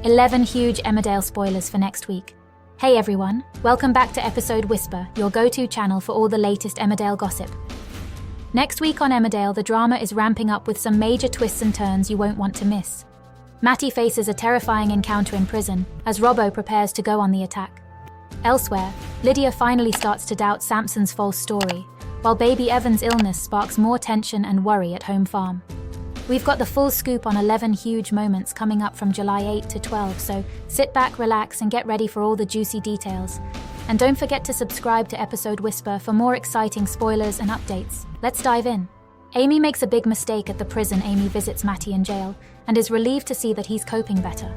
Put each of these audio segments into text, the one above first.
11 huge Emmerdale spoilers for next week. Hey everyone, welcome back to Episode Whisper, your go-to channel for all the latest Emmerdale gossip. Next week on Emmerdale, the drama is ramping up with some major twists and turns you won't want to miss. Matty faces a terrifying encounter in prison as Robbo prepares to go on the attack. Elsewhere, Lydia finally starts to doubt Samson's false story, while baby Evan's illness sparks more tension and worry at home farm. We've got the full scoop on 11 huge moments coming up from July 8 to 12, so sit back, relax, and get ready for all the juicy details. And don't forget to subscribe to Episode Whisper for more exciting spoilers and updates. Let's dive in. Amy makes a big mistake at the prison. Amy visits Matty in jail and is relieved to see that he's coping better.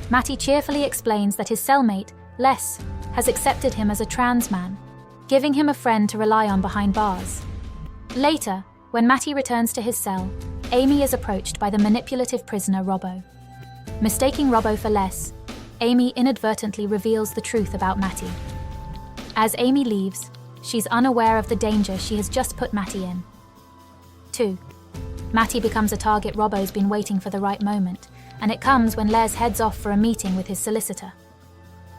Matty cheerfully explains that his cellmate, Les, has accepted him as a trans man, giving him a friend to rely on behind bars. Later, when Matty returns to his cell, Amy is approached by the manipulative prisoner Robbo. Mistaking Robbo for Les, Amy inadvertently reveals the truth about Matty. As Amy leaves, she's unaware of the danger she has just put Matty in. 2. Matty becomes a target. Robbo's been waiting for the right moment, and it comes when Les heads off for a meeting with his solicitor.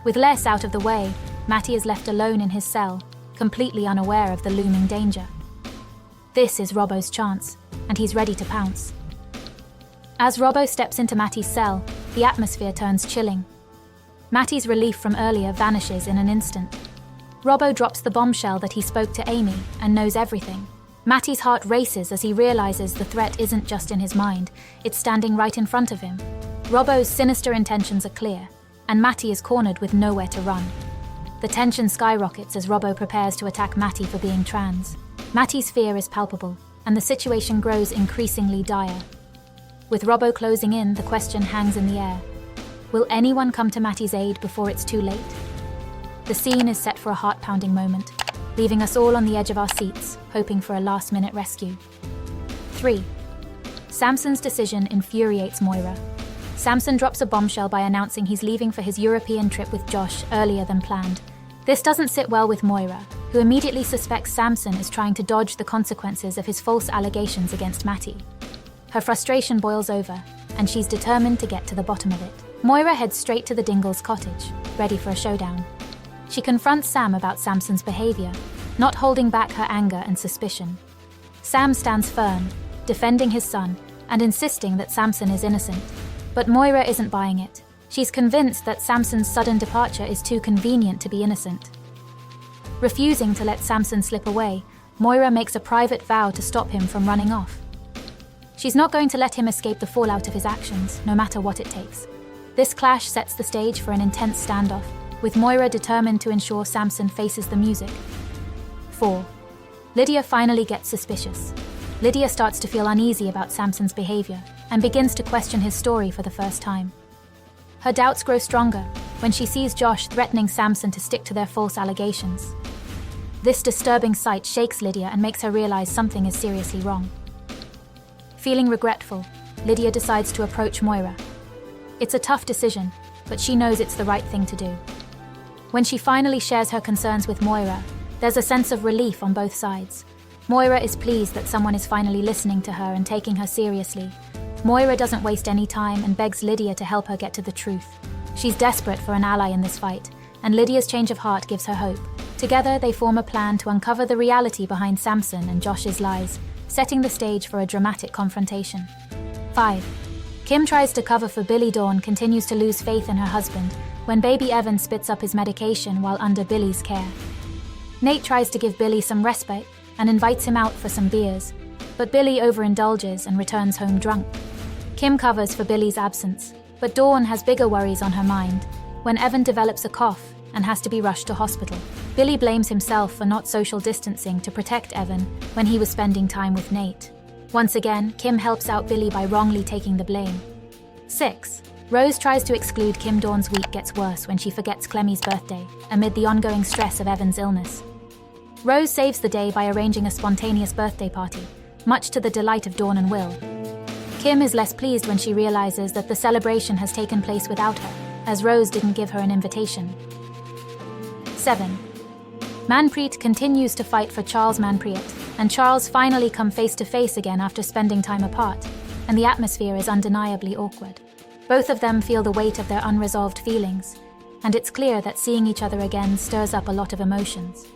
With Les out of the way, Matty is left alone in his cell, completely unaware of the looming danger. This is Robbo's chance, and he's ready to pounce. As Robbo steps into Matty's cell, the atmosphere turns chilling. Matty's relief from earlier vanishes in an instant. Robbo drops the bombshell that he spoke to Amy and knows everything. Matty's heart races as he realizes the threat isn't just in his mind, it's standing right in front of him. Robbo's sinister intentions are clear, and Matty is cornered with nowhere to run. The tension skyrockets as Robbo prepares to attack Matty for being trans. Matty's fear is palpable, and the situation grows increasingly dire. With Robbo closing in, the question hangs in the air. Will anyone come to Matty's aid before it's too late? The scene is set for a heart-pounding moment, leaving us all on the edge of our seats, hoping for a last-minute rescue. 3. Samson's decision infuriates Moira. Samson drops a bombshell by announcing he's leaving for his European trip with Josh earlier than planned. This doesn't sit well with Moira, who immediately suspects Samson is trying to dodge the consequences of his false allegations against Matty. Her frustration boils over, and she's determined to get to the bottom of it. Moira heads straight to the Dingles' cottage, ready for a showdown. She confronts Sam about Samson's behavior, not holding back her anger and suspicion. Sam stands firm, defending his son and insisting that Samson is innocent. But Moira isn't buying it. She's convinced that Samson's sudden departure is too convenient to be innocent. Refusing to let Samson slip away, Moira makes a private vow to stop him from running off. She's not going to let him escape the fallout of his actions, no matter what it takes. This clash sets the stage for an intense standoff, with Moira determined to ensure Samson faces the music. 4. Lydia finally gets suspicious. Lydia starts to feel uneasy about Samson's behavior and begins to question his story for the first time. Her doubts grow stronger when she sees Josh threatening Samson to stick to their false allegations. This disturbing sight shakes Lydia and makes her realize something is seriously wrong. Feeling regretful, Lydia decides to approach Moira. It's a tough decision, but she knows it's the right thing to do. When she finally shares her concerns with Moira, there's a sense of relief on both sides. Moira is pleased that someone is finally listening to her and taking her seriously. Moira doesn't waste any time and begs Lydia to help her get to the truth. She's desperate for an ally in this fight, and Lydia's change of heart gives her hope. Together, they form a plan to uncover the reality behind Samson and Josh's lies, setting the stage for a dramatic confrontation. 5. Kim tries to cover for Billy. Dawn continues to lose faith in her husband when baby Evan spits up his medication while under Billy's care. Nate tries to give Billy some respite and invites him out for some beers, but Billy overindulges and returns home drunk. Kim covers for Billy's absence, but Dawn has bigger worries on her mind when Evan develops a cough and has to be rushed to hospital. Billy blames himself for not social distancing to protect Evan when he was spending time with Nate. Once again, Kim helps out Billy by wrongly taking the blame. 6. Rose tries to exclude Kim. Dawn's week gets worse when she forgets Clemmy's birthday amid the ongoing stress of Evan's illness. Rose saves the day by arranging a spontaneous birthday party, much to the delight of Dawn and Will. Kim is less pleased when she realizes that the celebration has taken place without her, as Rose didn't give her an invitation. 7. Manprit continues to fight for Charles. Manprit and Charles finally come face to face again after spending time apart, and the atmosphere is undeniably awkward. Both of them feel the weight of their unresolved feelings, and it's clear that seeing each other again stirs up a lot of emotions.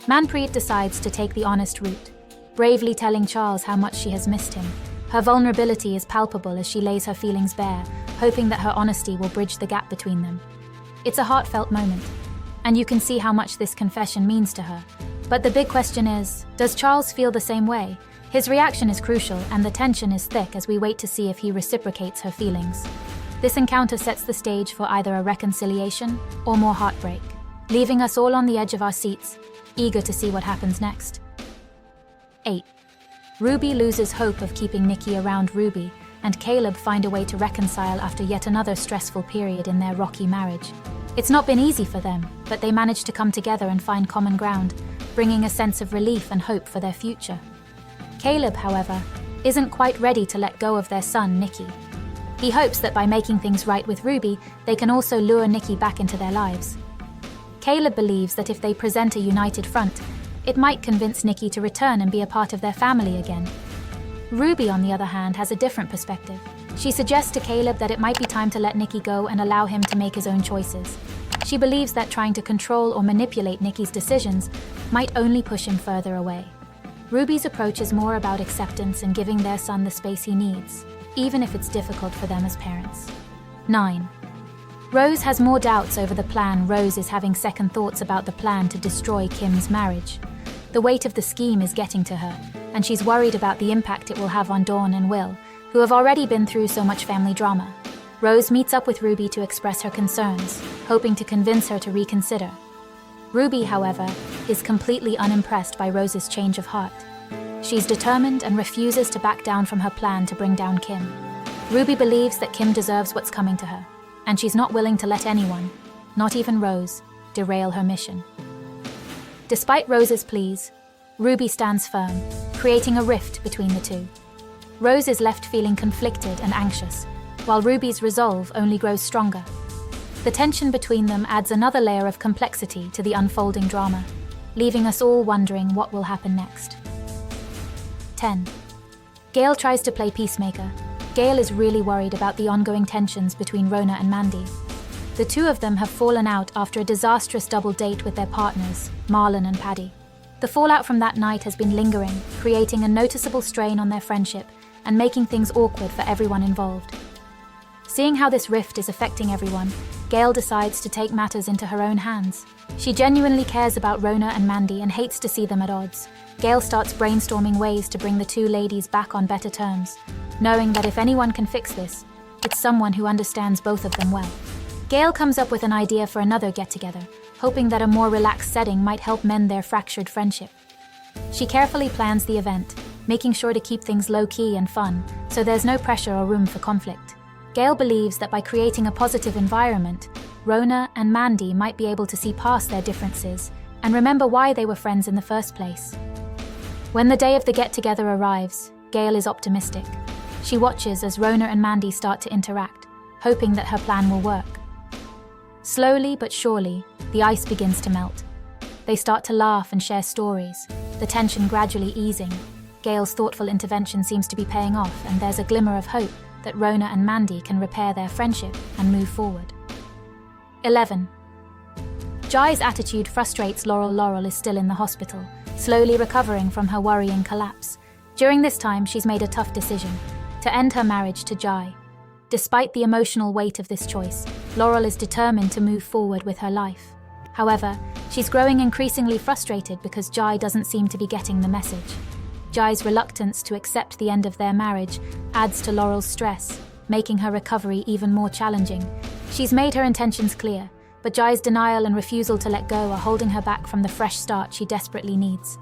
Manprit decides to take the honest route, bravely telling Charles how much she has missed him. Her vulnerability is palpable as she lays her feelings bare, hoping that her honesty will bridge the gap between them. It's a heartfelt moment, and you can see how much this confession means to her. But the big question is, does Charles feel the same way? His reaction is crucial, and the tension is thick as we wait to see if he reciprocates her feelings. This encounter sets the stage for either a reconciliation or more heartbreak, leaving us all on the edge of our seats, eager to see what happens next. 8. Ruby loses hope of keeping Nikki around Ruby, and Caleb find a way to reconcile after yet another stressful period in their rocky marriage. It's not been easy for them, but they manage to come together and find common ground, bringing a sense of relief and hope for their future. Caleb, however, isn't quite ready to let go of their son, Nikki. He hopes that by making things right with Ruby, they can also lure Nikki back into their lives. Caleb believes that if they present a united front, it might convince Nikki to return and be a part of their family again. Ruby, on the other hand, has a different perspective. She suggests to Caleb that it might be time to let Nikki go and allow him to make his own choices. She believes that trying to control or manipulate Nikki's decisions might only push him further away. Ruby's approach is more about acceptance and giving their son the space he needs, even if it's difficult for them as parents. 9. Rose has more doubts over the plan. Rose is having second thoughts about the plan to destroy Kim's marriage. The weight of the scheme is getting to her, and she's worried about the impact it will have on Dawn and Will, who have already been through so much family drama. Rose meets up with Ruby to express her concerns, hoping to convince her to reconsider. Ruby, however, is completely unimpressed by Rose's change of heart. She's determined and refuses to back down from her plan to bring down Kim. Ruby believes that Kim deserves what's coming to her, and she's not willing to let anyone, not even Rose, derail her mission. Despite Rose's pleas, Ruby stands firm, creating a rift between the two. Rose is left feeling conflicted and anxious, while Ruby's resolve only grows stronger. The tension between them adds another layer of complexity to the unfolding drama, leaving us all wondering what will happen next. 10. Gail tries to play peacemaker. Gail is really worried about the ongoing tensions between Rona and Mandy. The two of them have fallen out after a disastrous double date with their partners, Marlon and Paddy. The fallout from that night has been lingering, creating a noticeable strain on their friendship and making things awkward for everyone involved. Seeing how this rift is affecting everyone, Gail decides to take matters into her own hands. She genuinely cares about Rona and Mandy and hates to see them at odds. Gail starts brainstorming ways to bring the two ladies back on better terms, knowing that if anyone can fix this, it's someone who understands both of them well. Gail comes up with an idea for another get-together, hoping that a more relaxed setting might help mend their fractured friendship. She carefully plans the event, making sure to keep things low-key and fun, so there's no pressure or room for conflict. Gail believes that by creating a positive environment, Rona and Mandy might be able to see past their differences and remember why they were friends in the first place. When the day of the get-together arrives, Gail is optimistic. She watches as Rona and Mandy start to interact, hoping that her plan will work. Slowly but surely, the ice begins to melt. They start to laugh and share stories, the tension gradually easing. Gail's thoughtful intervention seems to be paying off, and there's a glimmer of hope that Rona and Mandy can repair their friendship and move forward. 11. Jai's attitude frustrates Laurel. Laurel is still in the hospital, slowly recovering from her worrying collapse. During this time, she's made a tough decision to end her marriage to Jai. Despite the emotional weight of this choice, Laurel is determined to move forward with her life. However, she's growing increasingly frustrated because Jai doesn't seem to be getting the message. Jai's reluctance to accept the end of their marriage adds to Laurel's stress, making her recovery even more challenging. She's made her intentions clear, but Jai's denial and refusal to let go are holding her back from the fresh start she desperately needs.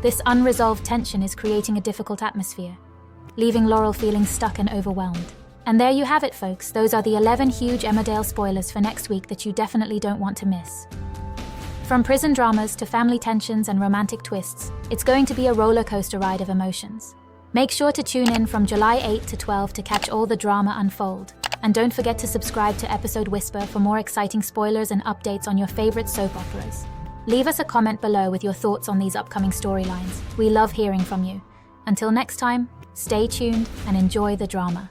This unresolved tension is creating a difficult atmosphere, leaving Laurel feeling stuck and overwhelmed. And there you have it, folks. Those are the 11 huge Emmerdale spoilers for next week that you definitely don't want to miss. From prison dramas to family tensions and romantic twists, it's going to be a roller coaster ride of emotions. Make sure to tune in from July 8 to 12 to catch all the drama unfold. And don't forget to subscribe to Episode Whisper for more exciting spoilers and updates on your favorite soap operas. Leave us a comment below with your thoughts on these upcoming storylines. We love hearing from you. Until next time, stay tuned and enjoy the drama.